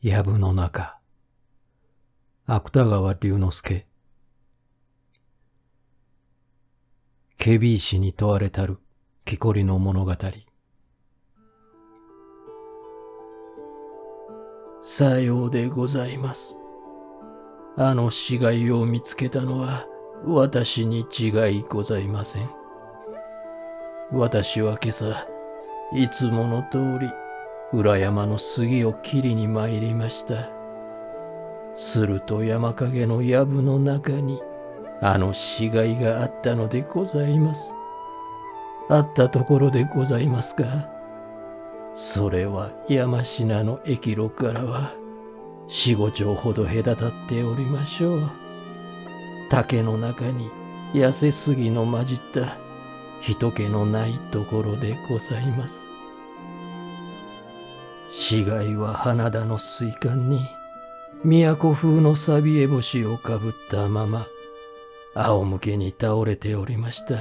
藪の中。芥川龍之介。検非違使に問われたる木こりの物語。さようでございます。あの死骸を見つけたのは私に違いございません。私は今朝、いつもの通り、裏山の杉を切りに参りました。すると山陰の藪の中に、あの死骸があったのでございます。あったところでございますが、それは山科の駅路からは、4、5丁ほど隔たっておりましょう。竹の中に痩せ杉の混じった人気のないところでございます。死骸は花田の水管に都風のさびえ星をかぶったまま仰向けに倒れておりました。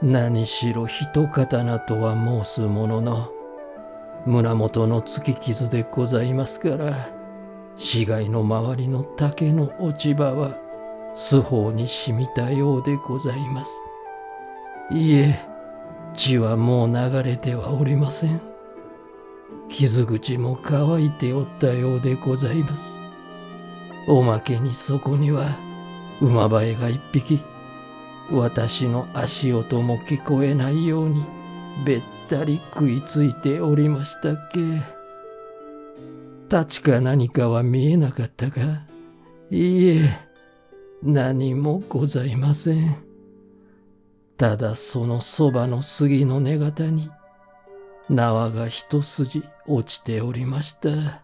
何しろ一刀とは申すものの、胸元の突き傷でございますから、死骸の周りの竹の落ち葉は四方に染みたようでございます。いえ、血はもう流れてはおりません。傷口も乾いておったようでございます。おまけにそこには馬ばえが一匹、私の足音も聞こえないようにべったり食いついておりましたっけ。太刀か何かは見えなかったか。いいえ、何もございません。ただそのそばの杉の根型に縄が一筋落ちておりました。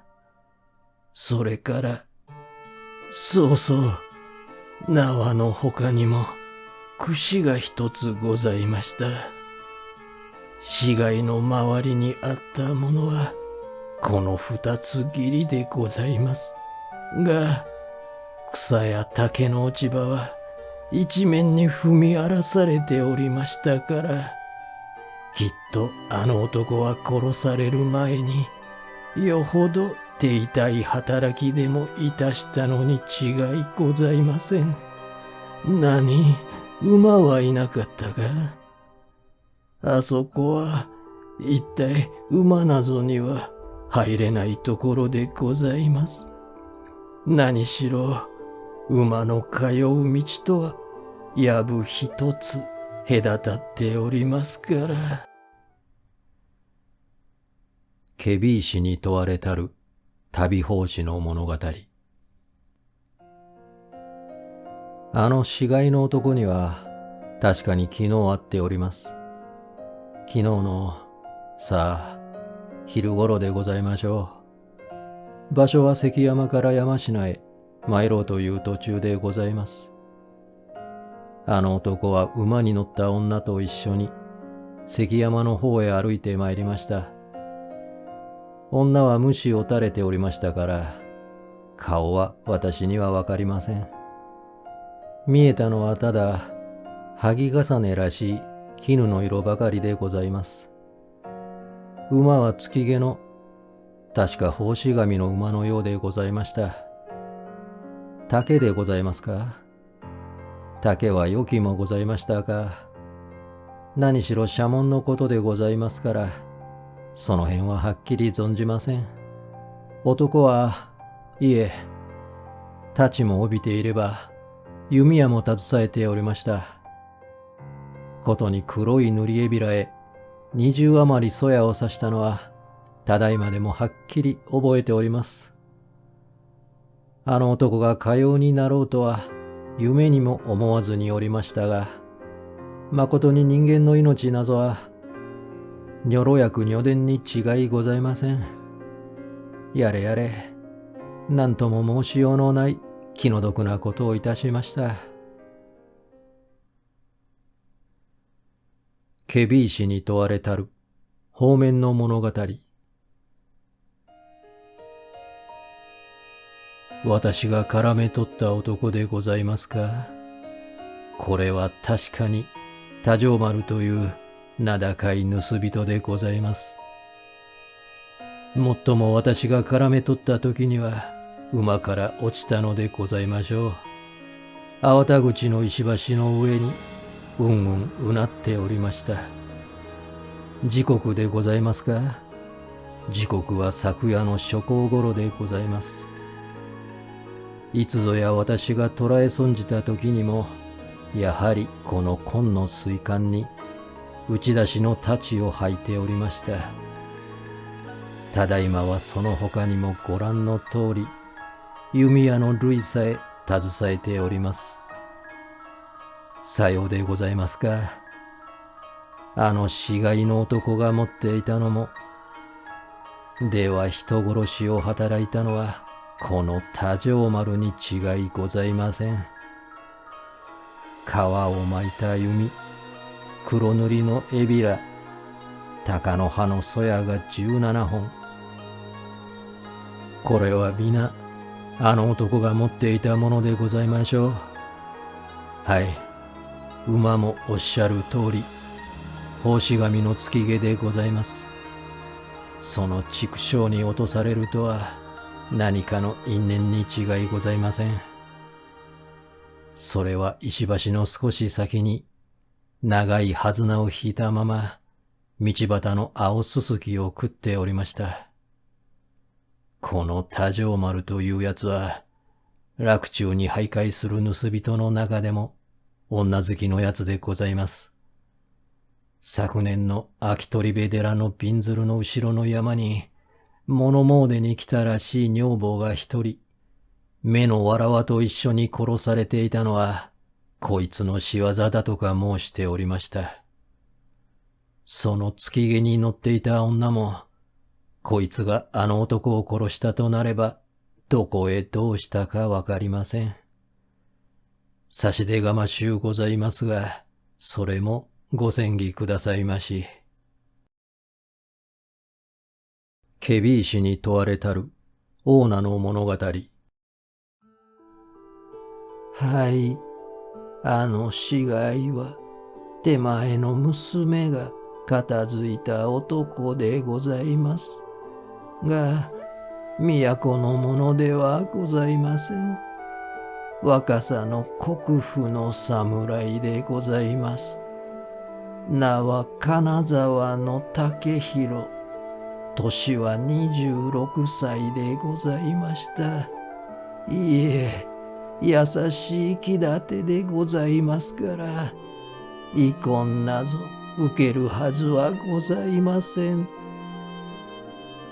それから、そうそう、縄の他にも櫛が一つございました。死骸の周りにあったものはこの二つきりでございます。が、草や竹の落ち葉は一面に踏み荒らされておりましたから、きっとあの男は殺される前によほど手痛い働きでもいたしたのに違いございません。何、馬はいなかったか。あそこは一体馬などには入れないところでございます。何しろ馬の通う道とは藪一つ隔たっておりますから。検非違使に問われたる旅法師の物語。あの死骸の男には確かに昨日会っております。昨日のさあ昼頃でございましょう。場所は関山から山科へ参ろうという途中でございます。あの男は馬に乗った女と一緒に関山の方へ歩いて参りました。女は無視を垂れておりましたから、顔は私にはわかりません。見えたのはただ、萩重ねらしい絹の色ばかりでございます。馬は月毛の、確か奉仕紙の馬のようでございました。竹でございますか。竹は良きもございましたが、何しろ社紋のことでございますから、その辺ははっきり存じません。男は、いえ、太刀も帯びていれば、弓矢も携えておりました。ことに黒い塗りえびらへ20余りそやを刺したのは、ただいまでもはっきり覚えております。あの男がかようになろうとは、夢にも思わずにおりましたが、まことに人間の命なぞは、にょろやく女伝に違いございません。やれやれ、なんとも申しようのない気の毒なことをいたしました。検非違使に問われたる方面の物語。私が絡め取った男でございますか。これは確かに多城丸という名高い盗人でございます。もっとも私が絡め取った時には馬から落ちたのでございましょう。粟田口の石橋の上にうなっておりました。時刻でございますか？時刻は昨夜の初行頃でございます。いつぞや私が捕らえ損じた時にも、やはりこの紺の水管に打ち出しの太刀を履いておりました。ただいまはその他にもご覧の通り、弓矢の類さえ携えております。さようでございますか。あの死骸の男が持っていたのも、では人殺しを働いたのはこの多丈丸に違いございません。皮を巻いた弓、黒塗りのエビラ、鷹の葉のそやが17本。これは皆あの男が持っていたものでございましょう。はい、馬もおっしゃる通り、奉仕神の付き毛でございます。その畜生に落とされるとは何かの因縁に違いございません。それは石橋の少し先に長いはずなを引いたまま道端の青すすきを食っておりました。この多丈丸というやつは洛中に徘徊する盗人の中でも女好きのやつでございます。昨年の秋鳥部寺のびんずるの後ろの山に物詣に来たらしい女房が一人、目のわらわと一緒に殺されていたのはこいつの仕業だとか申しておりました。その付き毛に乗っていた女も、こいつがあの男を殺したとなればどこへどうしたかわかりません。差し出がましゅうございますが、それもご詮議くださいまし。検非違使に問われたる大名の物語。はい、あの死骸は手前の娘が片付いた男でございます。が、都のものではございません。若さの国府の侍でございます。名は金沢の武弘。年は26歳でございました。いえ、優しい気立てでございますから、遺恨なぞ受けるはずはございません。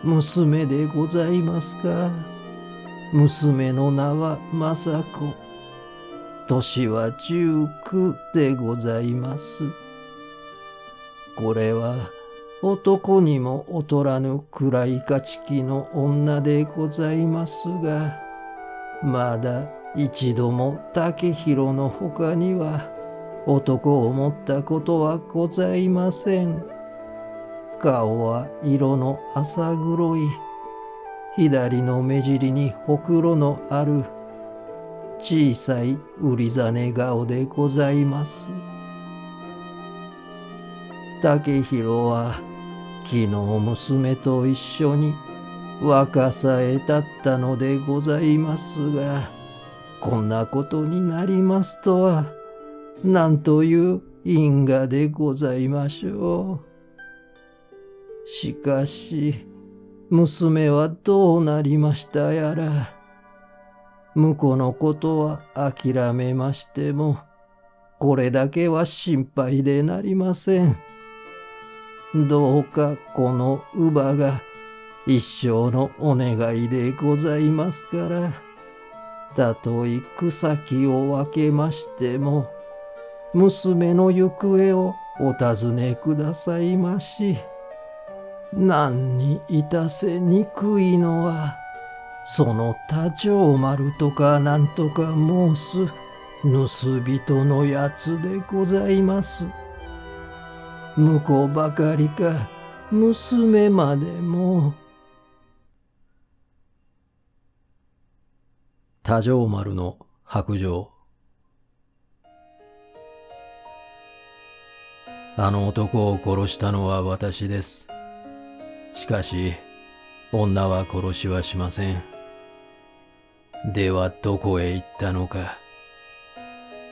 娘でございますか。娘の名は政子。年は19でございます。これは男にも劣らぬ暗いかちきの女でございますが、まだ一度も武弘のほかには男を持ったことはございません。顔は色の浅黒い、左の目尻にほくろのある小さい売りざね顔でございます。武弘は昨日娘と一緒に若さへ立ったのでございますが、こんなことになりますとは、なんという因果でございましょう。しかし、娘はどうなりましたやら。婿のことは諦めましても、これだけは心配でなりません。どうかこの乳母が一生のお願いでございますから、たとえ草木を分けましても、娘の行方をお尋ねくださいまし。何にいたせにくいのは、その多丈丸とかなんとか申す盗人のやつでございます。婿ばかりか娘までも。多丈丸の白状。あの男を殺したのは私です。しかし、女は殺しはしません。ではどこへ行ったのか、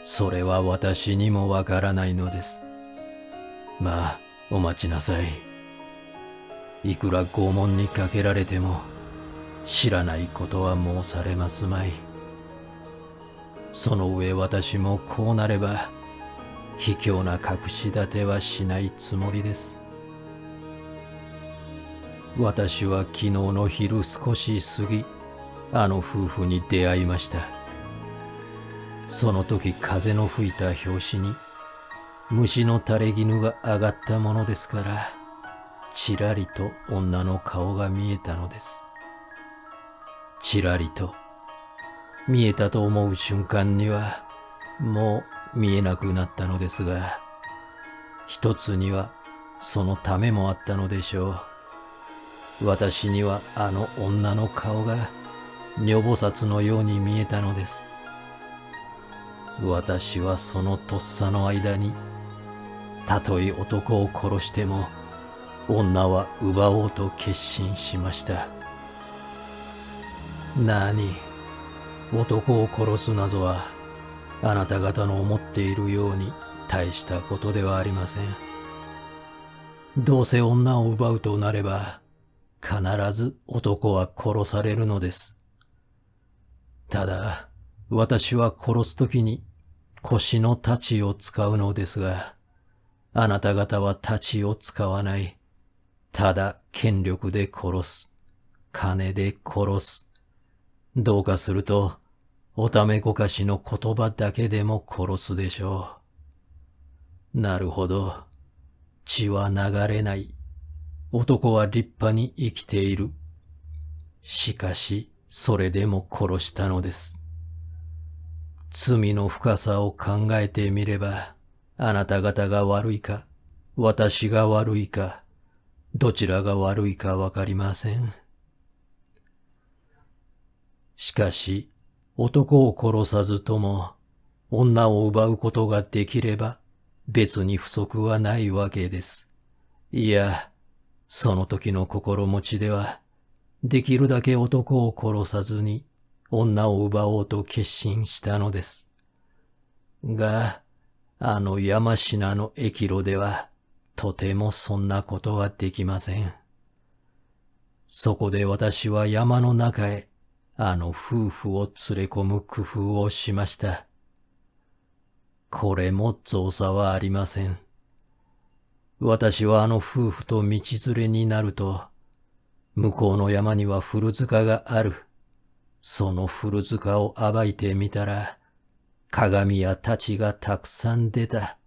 それは私にもわからないのです。まあ、お待ちなさい。いくら拷問にかけられても、知らないことは申されますまい。その上私もこうなれば、卑怯な隠し立てはしないつもりです。私は昨日の昼少し過ぎ、あの夫婦に出会いました。その時風の吹いた拍子に、虫の垂れ衣が上がったものですから、ちらりと女の顔が見えたのです。ちらりと見えたと思う瞬間には、もう見えなくなったのですが、一つにはそのためもあったのでしょう。私にはあの女の顔が女菩薩のように見えたのです。私はそのとっさの間に、たとえ男を殺しても、女は奪おうと決心しました。なに、男を殺すなぞは、あなた方の思っているように大したことではありません。どうせ女を奪うとなれば、必ず男は殺されるのです。ただ、私は殺すときに腰の太刀を使うのですが、あなた方は太刀を使わない。ただ権力で殺す。金で殺す。どうかすると、おためごかしの言葉だけでも殺すでしょう。なるほど。血は流れない。男は立派に生きている。しかし、それでも殺したのです。罪の深さを考えてみれば、あなた方が悪いか、私が悪いか、どちらが悪いかわかりません。しかし、男を殺さずとも、女を奪うことができれば、別に不足はないわけです。いや、その時の心持ちでは、できるだけ男を殺さずに、女を奪おうと決心したのです。が、あの山科の駅路では、とてもそんなことはできません。そこで私は山の中へ、あの夫婦を連れ込む工夫をしました。これも造作はありません。私はあの夫婦と道連れになると、向こうの山には古塚がある。その古塚を暴いてみたら、鏡や太刀がたくさん出た。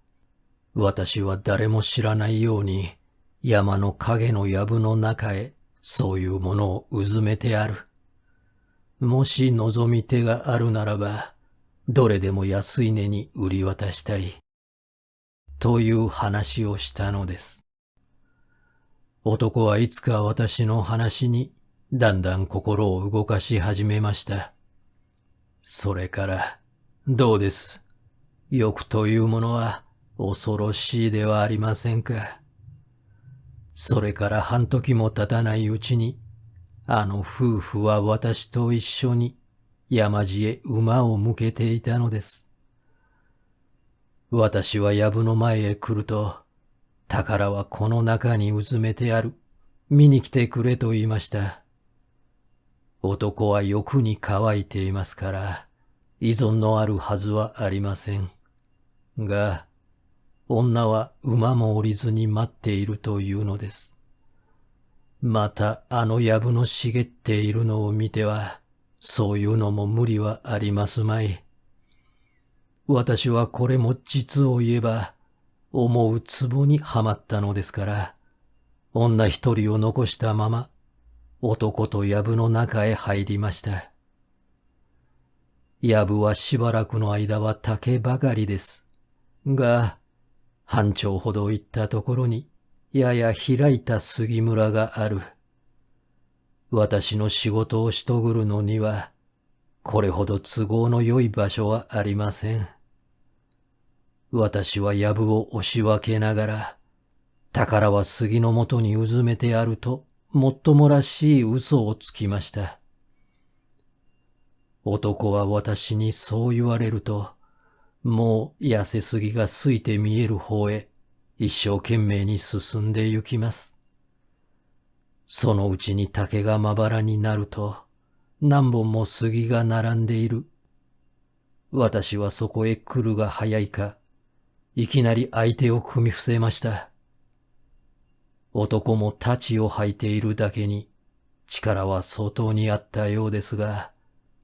私は誰も知らないように、山の影の藪の中へ、そういうものをうずめてある。もし望み手があるならば、どれでも安い値に売り渡したい。という話をしたのです。男はいつか私の話にだんだん心を動かし始めました。それから、どうです。欲というものは恐ろしいではありませんか。それから半時も経たないうちに、あの夫婦は私と一緒に山路へ馬を向けていたのです。私は藪の前へ来ると、宝はこの中にうずめてある。見に来てくれと言いました。男は欲に乾いていますから、依存のあるはずはありません。が、女は馬も降りずに待っているというのです。またあの藪の茂っているのを見ては、そういうのも無理はありますまい。私はこれも実を言えば、思う壺にはまったのですから、女一人を残したまま、男と藪の中へ入りました。藪はしばらくの間は竹ばかりです。が、半丁ほど行ったところに、やや開いた杉村がある。私の仕事をしとぐるのには、これほど都合の良い場所はありません。私は藪を押し分けながら、宝は杉のもとにうずめてあるともっともらしい嘘をつきました。男は私にそう言われると、もう痩せすぎが空いて見える方へ一生懸命に進んで行きます。そのうちに竹がまばらになると、何本も杉が並んでいる。私はそこへ来るが早いか、いきなり相手を組み伏せました。男も太刀を履いているだけに、力は相当にあったようですが、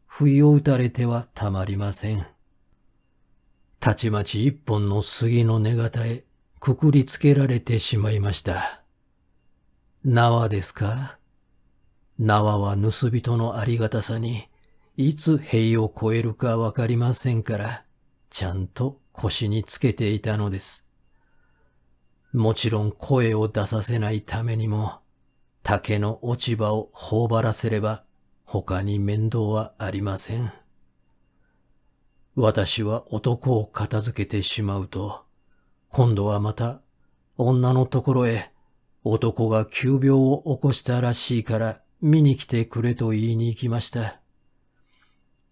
不意を打たれてはたまりません。たちまち一本の杉の根型へくくりつけられてしまいました。縄ですか？縄は盗人のありがたさに、いつ塀を越えるかわかりませんから、ちゃんと腰につけていたのです。もちろん声を出させないためにも、竹の落ち葉を頬張らせれば、他に面倒はありません。私は男を片付けてしまうと、今度はまた女のところへ男が急病を起こしたらしいから見に来てくれと言いに行きました。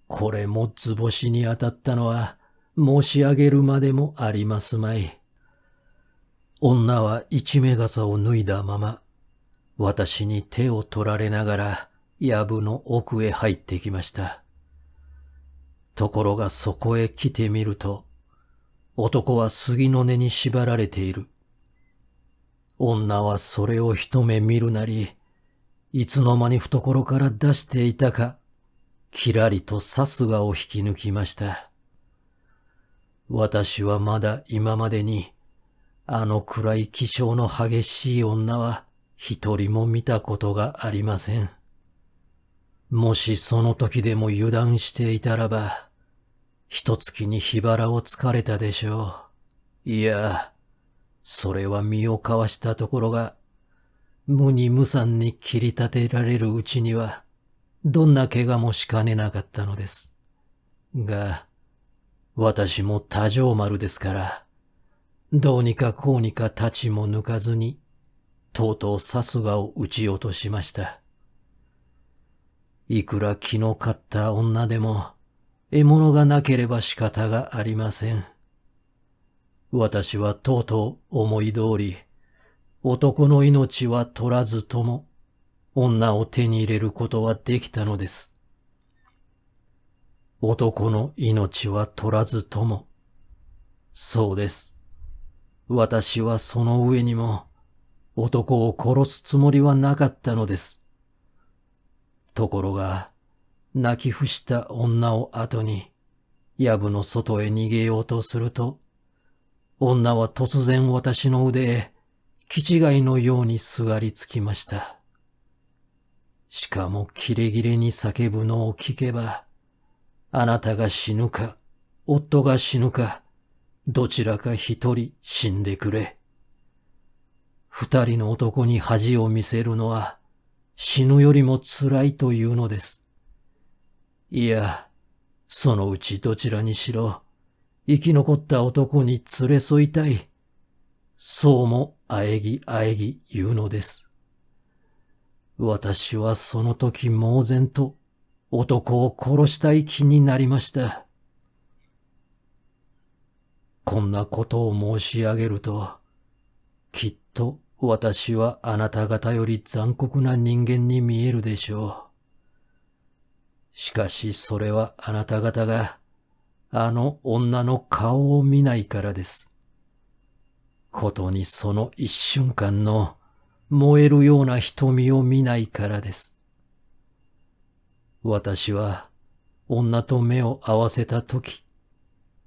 これも図星に当たったのは申し上げるまでもありますまい。女は一目傘を脱いだまま、私に手を取られながら藪の奥へ入ってきました。ところがそこへ来てみると、男は杉の根に縛られている。女はそれを一目見るなり、いつの間に懐から出していたか、きらりとさすがを引き抜きました。私はまだ今までに、あのくらい気性の激しい女は一人も見たことがありません。もしその時でも油断していたらば、一月に火腹をつかれたでしょう。いや、それは身をかわしたところが、無に無産に切り立てられるうちには、どんな怪我もしかねなかったのです。が、私も多丈丸ですから、どうにかこうにか太刀も抜かずに、とうとうさすがを撃ち落としました。いくら気の勝った女でも、獲物がなければ仕方がありません。私はとうとう思い通り、男の命は取らずとも、女を手に入れることはできたのです。男の命は取らずとも、そうです。私はその上にも、男を殺すつもりはなかったのです。ところが、泣き伏した女を後に、藪の外へ逃げようとすると、女は突然私の腕へ、気違いのようにすがりつきました。しかもキレキレに叫ぶのを聞けば、あなたが死ぬか、夫が死ぬか、どちらか一人死んでくれ。二人の男に恥を見せるのは、死ぬよりも辛いというのです。いや、そのうちどちらにしろ、生き残った男に連れ添いたい。そうもあえぎあえぎ言うのです。私はその時猛然と男を殺したい気になりました。こんなことを申し上げると、きっと私はあなた方より残酷な人間に見えるでしょう。しかしそれはあなた方があの女の顔を見ないからです。ことにその一瞬間の燃えるような瞳を見ないからです。私は女と目を合わせたとき、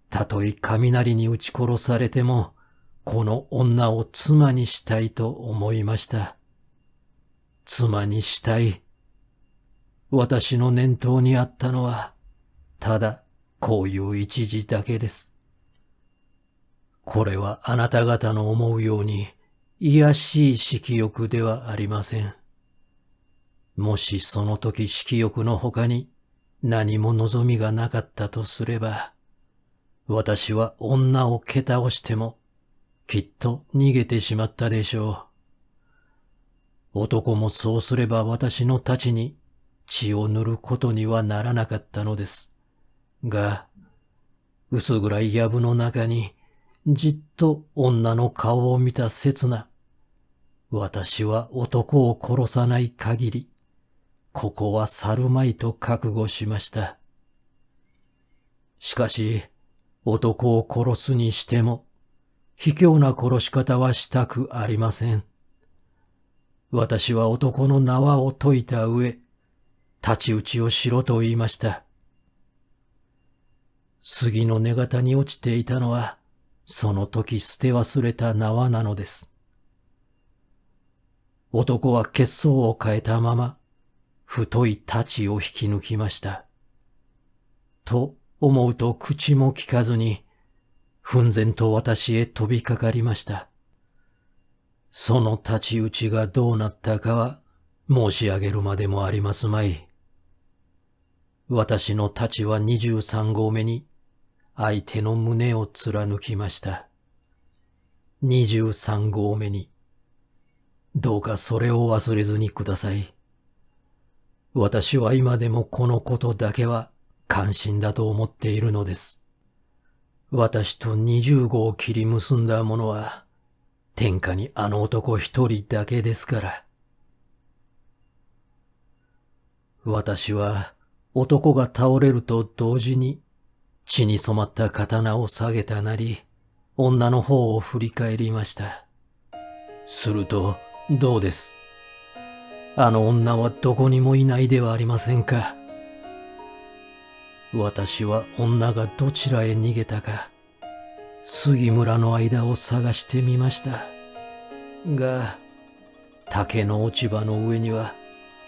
たとえ雷に撃ち殺されても、この女を妻にしたいと思いました。妻にしたい。私の念頭にあったのは、ただこういう一時だけです。これはあなた方の思うように、卑しい色欲ではありません。もしその時色欲の他に何も望みがなかったとすれば、私は女を蹴倒しても、きっと逃げてしまったでしょう。男もそうすれば私の太刀に血を塗ることにはならなかったのです。が、薄暗い藪の中にじっと女の顔を見た刹那、私は男を殺さない限り、ここは去るまいと覚悟しました。しかし、男を殺すにしても、卑怯な殺し方はしたくありません。私は男の縄を解いた上、太刀打ちをしろと言いました。杉の根型に落ちていたのは、その時捨て忘れた縄なのです。男は血相を変えたまま、太い太刀を引き抜きました。と思うと口も聞かずに、奮然と私へ飛びかかりました。その太刀打ちがどうなったかは申し上げるまでもありますまい。私の太刀は23合目に相手の胸を貫きました。23合目に。どうかそれを忘れずにください。私は今でもこのことだけは関心だと思っているのです。私と20号を切り結んだものは、天下にあの男一人だけですから。私は男が倒れると同時に血に染まった刀を下げたなり、女の方を振り返りました。すると、どうです。あの女はどこにもいないではありませんか。私は女がどちらへ逃げたか、杉村の間を探してみました。が、竹の落ち葉の上には、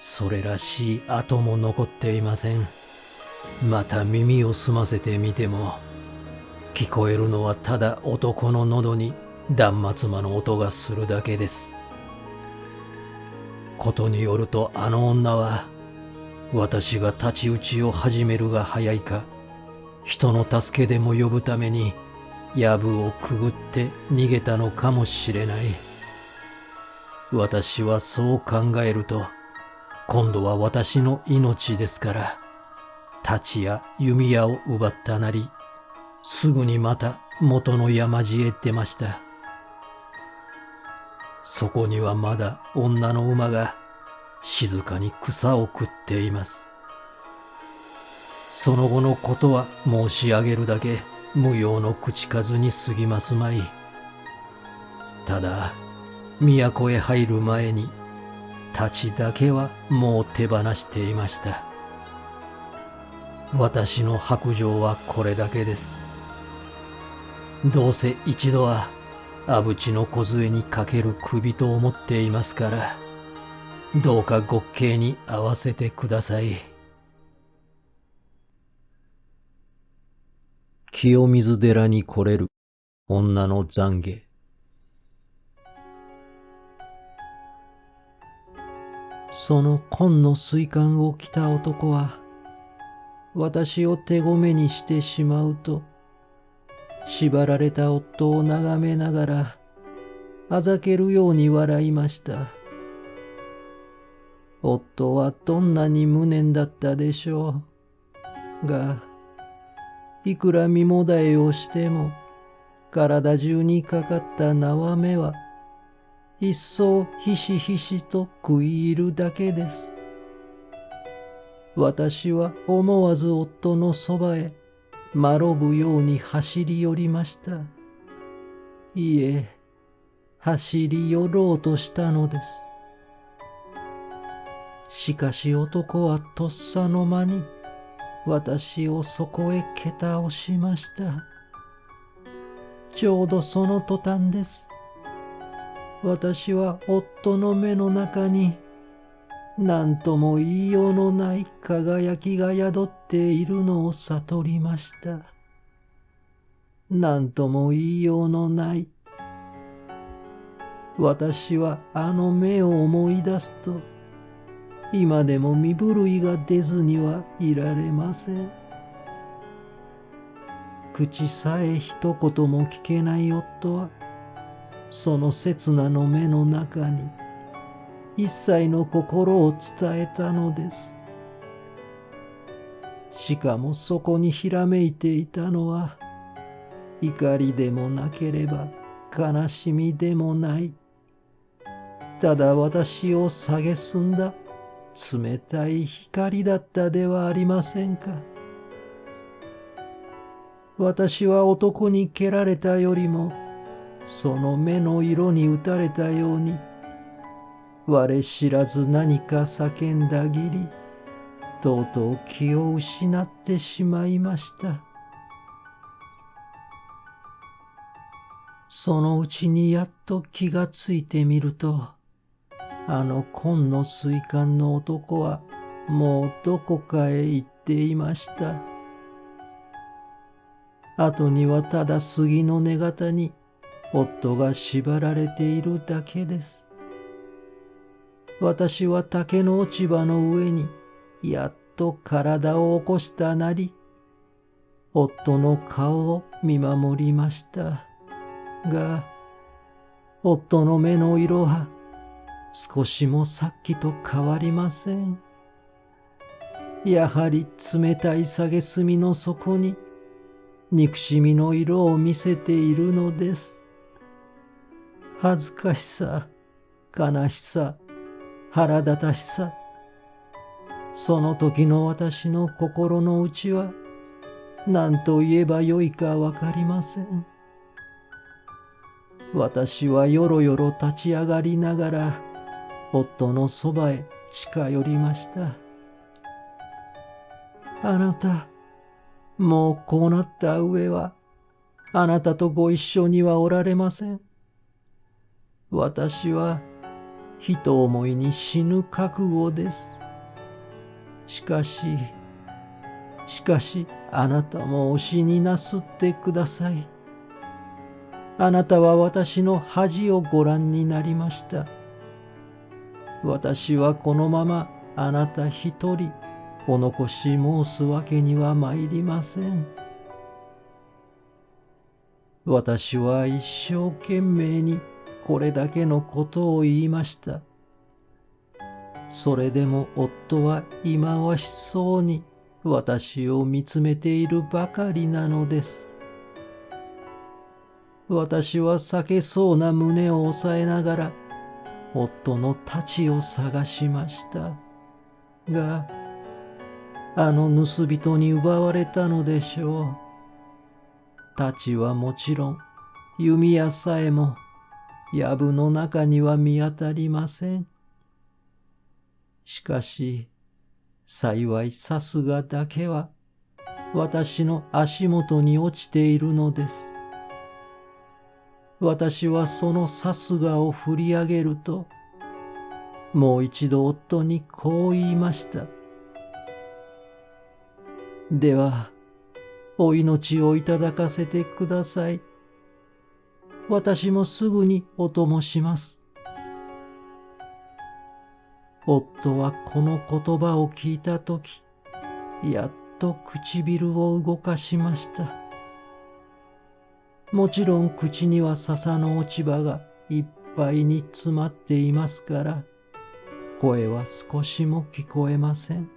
それらしい跡も残っていません。また耳を澄ませてみても、聞こえるのはただ男の喉に断末魔の音がするだけです。ことによるとあの女は、私が太刀打ちを始めるが早いか、人の助けでも呼ぶために、藪をくぐって逃げたのかもしれない。私はそう考えると、今度は私の命ですから、太刀や弓矢を奪ったなり、すぐにまた元の山路へ出ました。そこにはまだ女の馬が静かに草を食っています。その後のことは申し上げるだけ無用の口数に過ぎますまい。ただ、都へ入る前に、太刀だけはもう手放していました。私の白状はこれだけです。どうせ一度は、阿淵の梢にかける首と思っていますから、どうかごっけいに合わせてください。清水寺に来れる女の懺悔。その紺の水管を着た男は、私を手ごめにしてしまうと、縛られた夫を眺めながら、あざけるように笑いました。夫はどんなに無念だったでしょう。が、いくら身もだえをしても、体中にかかった縄目は、一層ひしひしと食い入るだけです。私は思わず夫のそばへ、まろぶように走り寄りました。いえ、走り寄ろうとしたのです。しかし男はとっさの間に、私をそこへ蹴倒しました。ちょうどその途端です。私は夫の目の中に、何とも言いようのない輝きが宿っているのを悟りました。何とも言いようのない。私はあの目を思い出すと、今でも身震いが出ずにはいられません。口さえ一言も聞けない夫は、その刹那の目の中に、一切の心を伝えたのです。しかもそこにひらめいていたのは、怒りでもなければ悲しみでもない。ただ私を蔑んだ冷たい光だったではありませんか。私は男に蹴られたよりも、その目の色に打たれたように、我知らず何か叫んだぎり、とうとう気を失ってしまいました。そのうちにやっと気がついてみると、あの紺の水管の男はもうどこかへ行っていました。後にはただ杉の根型に夫が縛られているだけです。私は竹の落ち葉の上にやっと体を起こしたなり、夫の顔を見守りました。が、夫の目の色は少しもさっきと変わりません。やはり冷たい蔑みの底に憎しみの色を見せているのです。恥ずかしさ、悲しさ、腹立たしさ、その時の私の心の内は何と言えばよいかわかりません。私はよろよろ立ち上がりながら夫のそばへ近寄りました。あなた、もうこうなった上はあなたとご一緒にはおられません。私は人思いに死ぬ覚悟です。しかしあなたもお死になすってください。あなたは私の恥をご覧になりました。私はこのままあなた一人お残し申すわけには参りません。私は一生懸命にこれだけのことを言いました。それでも夫は忌まわしそうに私を見つめているばかりなのです。私は避けそうな胸を押さえながら夫の太刀を探しました。が、あの盗人に奪われたのでしょう。太刀はもちろん、弓矢さえも、藪の中には見当たりません。しかし、幸いさすがだけは、私の足元に落ちているのです。私はそのさすがを振り上げると、もう一度夫にこう言いました。では、お命をいただかせてください。私もすぐにお供します。夫はこの言葉を聞いたとき、やっと唇を動かしました。もちろん口には笹の落ち葉がいっぱいに詰まっていますから、声は少しも聞こえません。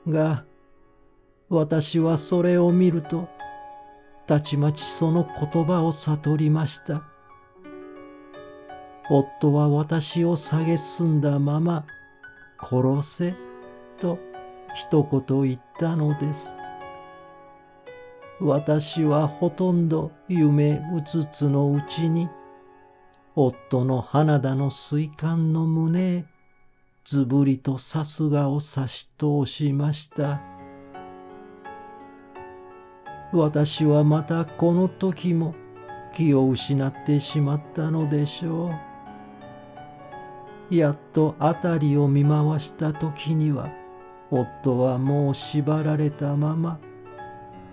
が、私はそれを見ると、たちまちその言葉を悟りました。夫は私を蔑んだまま、殺せと一言言ったのです。私はほとんど夢うつつのうちに、夫の花田の水管の胸へ、ずぶりとさすがを差し通しました。私はまたこの時も気を失ってしまったのでしょう。やっと辺りを見回した時には、夫はもう縛られたまま、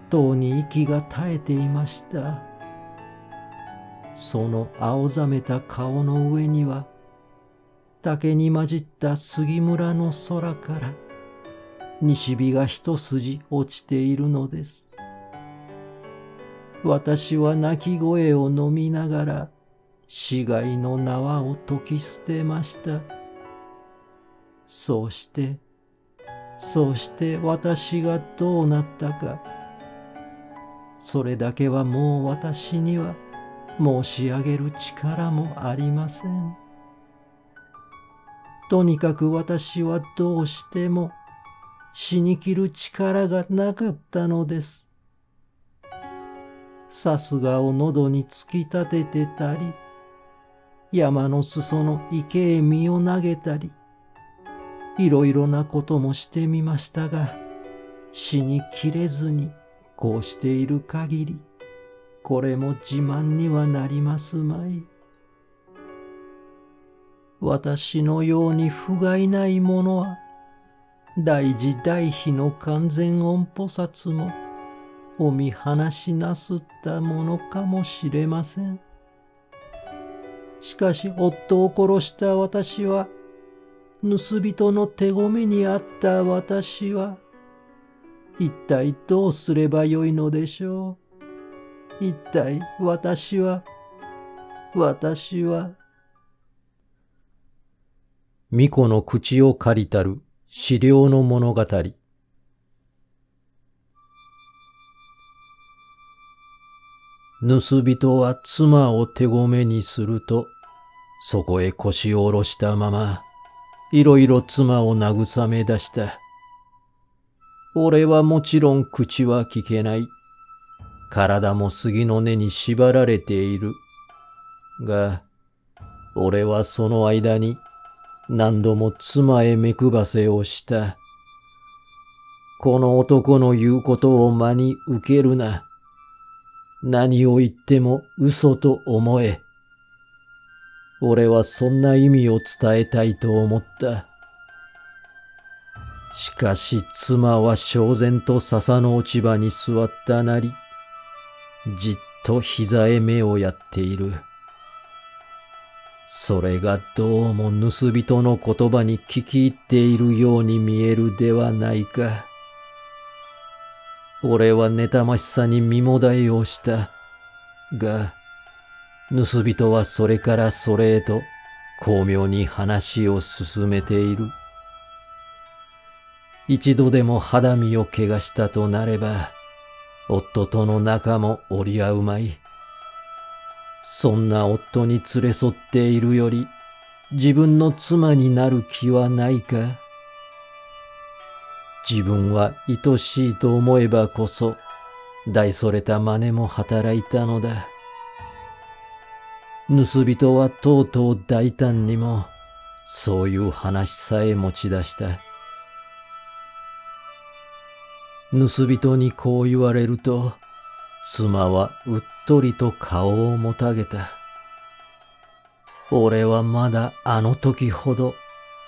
とうに息が絶えていました。その青ざめた顔の上には、竹に混じった杉村の空から西日が一筋落ちているのです。私は泣き声を飲みながら死骸の縄を解き捨てました。そうして私がどうなったか、それだけはもう私には申し上げる力もありません。とにかく私はどうしても死にきる力がなかったのです。さすがを喉に突き立ててたり、山の裾の池へ身を投げたり、いろいろなこともしてみましたが、死にきれずにこうしている限り、これも自慢にはなりますまい。私のように不甲斐ないものは、大慈大悲の完全音菩薩もお見放しなすったものかもしれません。しかし夫を殺した私は、盗人の手ごめにあった私は、一体どうすればよいのでしょう。一体私は。巫女の口を借りたる資料の物語。盗人は妻を手ごめにすると、そこへ腰を下ろしたまま、いろいろ妻を慰め出した。俺はもちろん口は聞けない。体も杉の根に縛られている。が、俺はその間に何度も妻へ目配せをした。この男の言うことを真に受けるな。何を言っても嘘と思え。俺はそんな意味を伝えたいと思った。しかし妻は焦然と笹の落ち葉に座ったなり、じっと膝へ目をやっている。それがどうも盗人の言葉に聞き入っているように見えるではないか。俺は妬ましさに身もだえをした。が、盗人はそれからそれへと巧妙に話を進めている。一度でも肌身を怪我したとなれば、夫との仲も折り合うまい。そんな夫に連れ添っているより、自分の妻になる気はないか。自分は愛しいと思えばこそ、大それた真似も働いたのだ。盗人はとうとう大胆にも、そういう話さえ持ち出した。盗人にこう言われると、妻はうっとりと顔をもたげた。俺はまだあの時ほど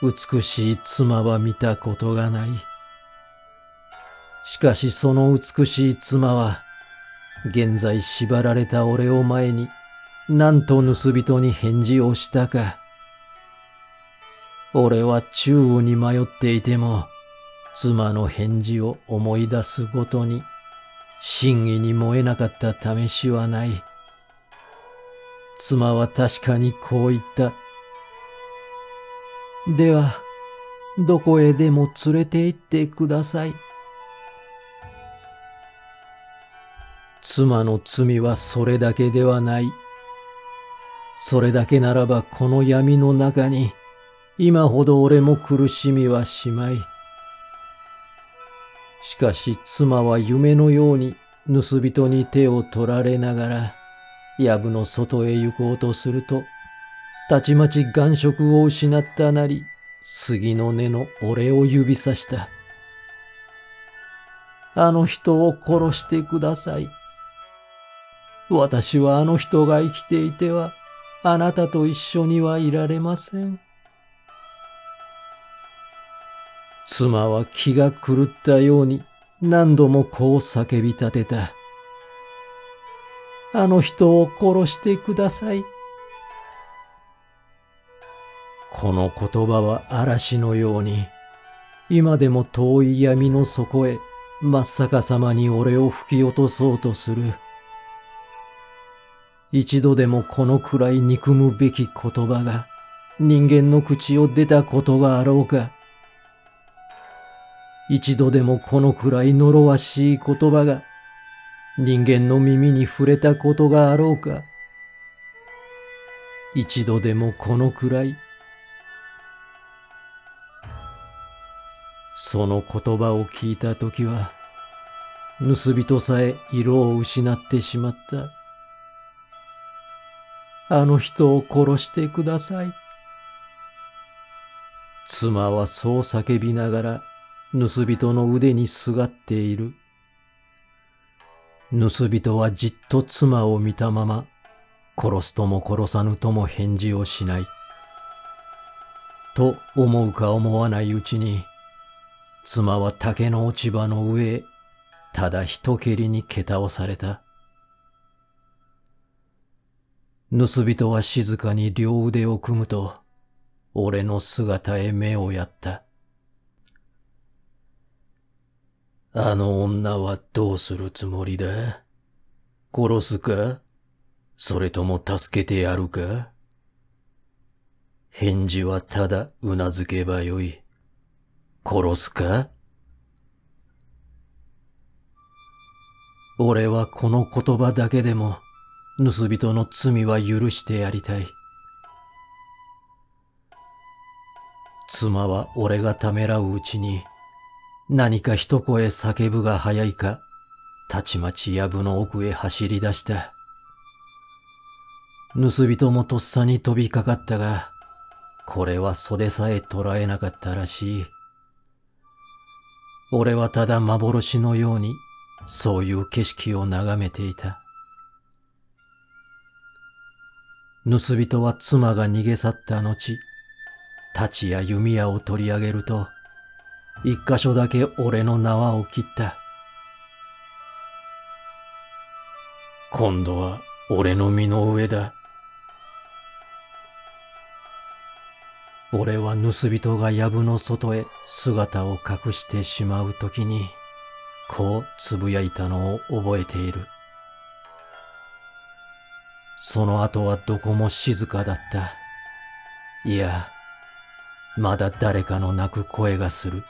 美しい妻は見たことがない。しかしその美しい妻は、現在縛られた俺を前に、なんと盗人に返事をしたか。俺は宙に迷っていても、妻の返事を思い出すごとに、真意に燃えなかった試しはない。妻は確かにこう言った。では、どこへでも連れて行ってください。妻の罪はそれだけではない。それだけならばこの闇の中に、今ほど俺も苦しみはしまい。しかし妻は夢のように盗人に手を取られながら、藪の外へ行こうとすると、たちまち眼色を失ったなり、杉の根の俺を指さした。あの人を殺してください。私はあの人が生きていては、あなたと一緒にはいられません。妻は気が狂ったように何度もこう叫び立てた。あの人を殺してください。この言葉は嵐のように、今でも遠い闇の底へ真っ逆さまに俺を吹き落とそうとする。一度でもこのくらい憎むべき言葉が人間の口を出たことがあろうか。一度でもこのくらい呪わしい言葉が人間の耳に触れたことがあろうか。一度でもこのくらい。その言葉を聞いたときは、盗人さえ色を失ってしまった。あの人を殺してください。妻はそう叫びながら盗人の腕にすがっている。盗人はじっと妻を見たまま、殺すとも殺さぬとも返事をしない。と思うか思わないうちに、妻は竹の落ち葉の上へただ一蹴りに蹴倒された。盗人は静かに両腕を組むと、俺の姿へ目をやった。あの女はどうするつもりだ？殺すか？それとも助けてやるか？返事はただうなずけばよい。殺すか？俺はこの言葉だけでも盗人の罪は許してやりたい。妻は俺がためらううちに何か一声叫ぶが早いか、たちまち藪の奥へ走り出した。盗人もとっさに飛びかかったが、これは袖さえ捉えなかったらしい。俺はただ幻のようにそういう景色を眺めていた。盗人は妻が逃げ去った後、太刀や弓矢を取り上げると、一箇所だけ俺の縄を切った。今度は俺の身の上だ。俺は盗人が藪の外へ姿を隠してしまうときに、こうつぶやいたのを覚えている。その後はどこも静かだった。いや、まだ誰かの泣く声がする。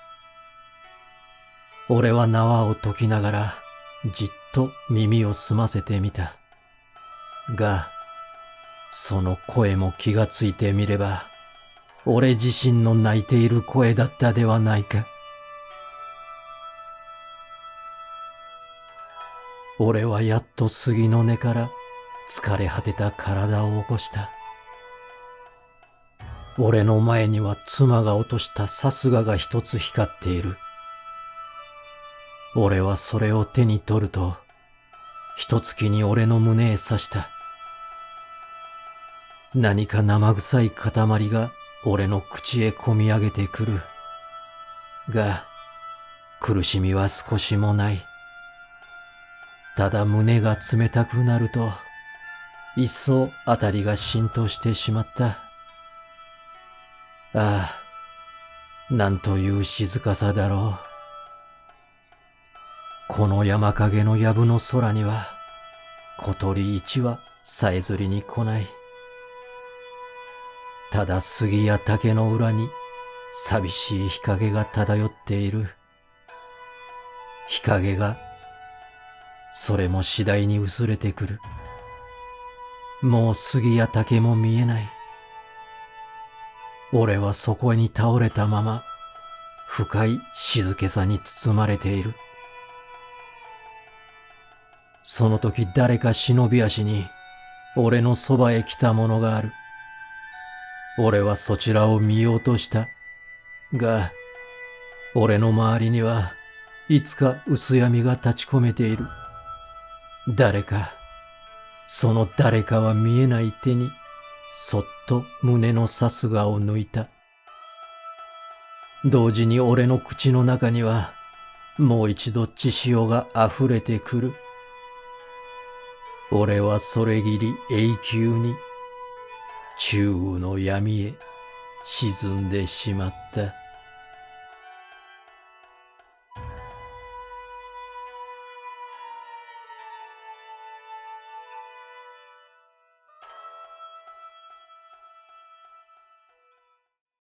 俺は縄を解きながらじっと耳を澄ませてみた。が、その声も気がついてみれば、俺自身の泣いている声だったではないか。俺はやっと杉の根から疲れ果てた体を起こした。俺の前には妻が落としたさすがが一つ光っている。俺はそれを手に取ると、一突きに俺の胸へ刺した。何か生臭い塊が俺の口へ込み上げてくる。が、苦しみは少しもない。ただ胸が冷たくなると、一層あたりが浸透してしまった。ああ、なんという静かさだろう。この山陰の藪の空には、小鳥一羽さえずりに来ない。ただ杉や竹の裏に寂しい日陰が漂っている。日陰が、それも次第に薄れてくる。もう杉や竹も見えない。俺はそこに倒れたまま、深い静けさに包まれている。その時誰か忍び足に、俺のそばへ来たものがある。俺はそちらを見ようとした。が、俺の周りにはいつか薄闇が立ち込めている。誰か、その誰かは見えない手に、そっと胸のさすがを抜いた。同時に俺の口の中には、もう一度血潮が溢れてくる。俺はそれぎり永久に、中雨の闇へ沈んでしまった。